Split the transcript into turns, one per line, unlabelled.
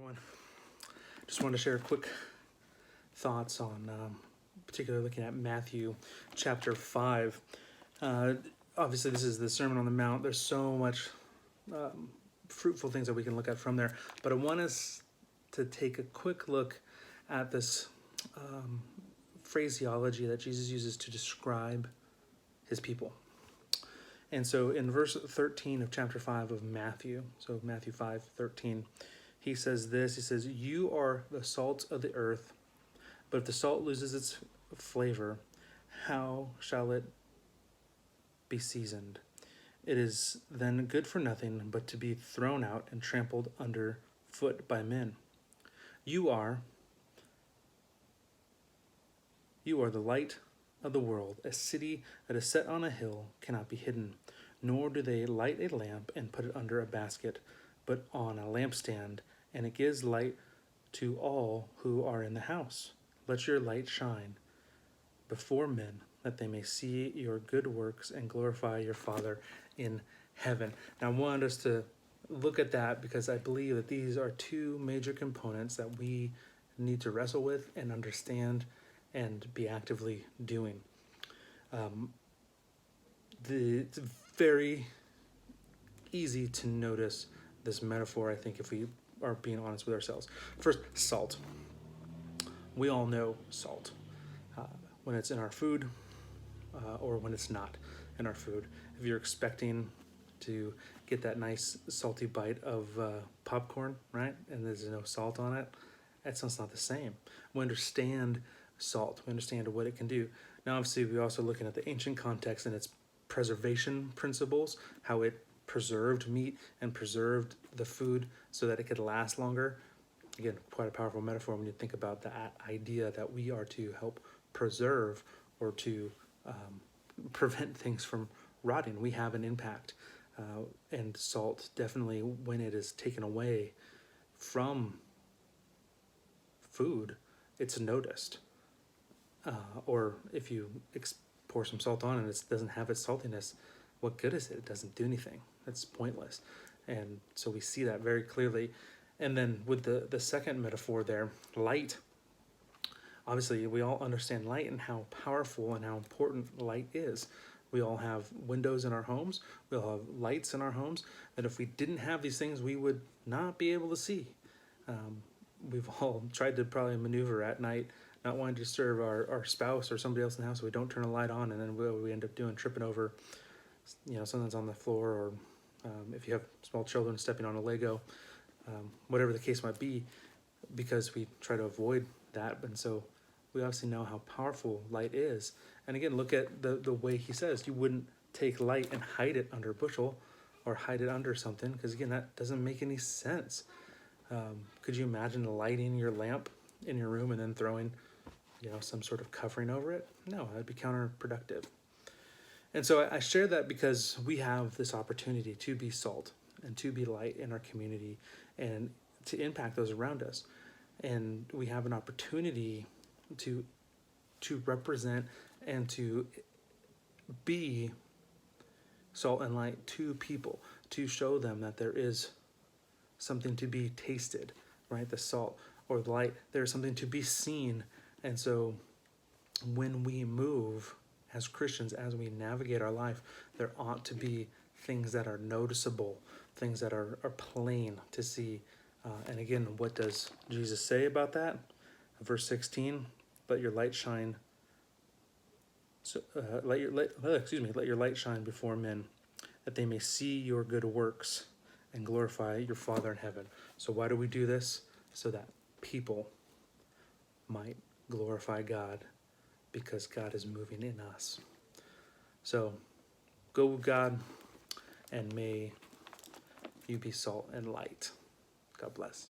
everyone. Just wanted to share quick thoughts on, particularly looking at Matthew chapter 5. Obviously, this is the Sermon on the Mount. There's so much fruitful things that we can look at from there. But I want us to take a quick look at this phraseology that Jesus uses to describe his people. And so in verse 13 of chapter 5 of Matthew, so Matthew 5:13, he says this, he says, "You are the salt of the earth, but if the salt loses its flavor, how shall it be seasoned? It is then good for nothing but to be thrown out and trampled under foot by men. You are the light of the world. A city that is set on a hill cannot be hidden, nor do they light a lamp and put it under a basket, but on a lampstand, and it gives light to all who are in the house. Let your light shine before men, that they may see your good works and glorify your Father in heaven." Now, I wanted us to look at that because I believe that these are two major components that we need to wrestle with and understand and be actively doing. It's very easy to notice this metaphor, I think, if we are being honest with ourselves. First, salt. We all know salt. When it's in our food or when it's not in our food. If you're expecting to get that nice salty bite of popcorn, right, and there's no salt on it, that's not the same. We understand salt. We understand what it can do. Now, obviously, we're also looking at the ancient context and its preservation principles, how it preserved meat and preserved the food so that it could last longer. Again, quite a powerful metaphor when you think about that idea that we are to help preserve or to prevent things from rotting. We have an impact. And salt, definitely, when it is taken away from food, it's noticed. Or if you pour some salt on and it doesn't have its saltiness, what good is it? It doesn't do anything. It's pointless. And so we see that very clearly. And then with the second metaphor there, light. Obviously, we all understand light and how powerful and how important light is. We all have windows in our homes. We all have lights in our homes. And if we didn't have these things, we would not be able to see. We've all tried to probably maneuver at night, not wanting to disturb our spouse or somebody else in the house, so we don't turn a light on, and then we end up tripping over, something's on the floor, or if you have small children stepping on a Lego, whatever the case might be, because we try to avoid that. And so we obviously know how powerful light is. And again, look at the way he says, you wouldn't take light and hide it under a bushel or hide it under something, because again, that doesn't make any sense. Could you imagine lighting your lamp in your room and then throwing, some sort of covering over it? No, that'd be counterproductive. And so I share that because we have this opportunity to be salt and to be light in our community and to impact those around us. And we have an opportunity to represent and to be salt and light to people, to show them that there is something to be tasted, right? The salt or the light, there's something to be seen. And so when we move as Christians, as we navigate our life, there ought to be things that are noticeable, things that are plain to see. And again, what does Jesus say about that? Verse 16, let your light shine. Let your light shine before men, that they may see your good works and glorify your Father in heaven. So why do we do this? So that people might glorify God, because God is moving in us. So go with God, and may you be salt and light. God bless.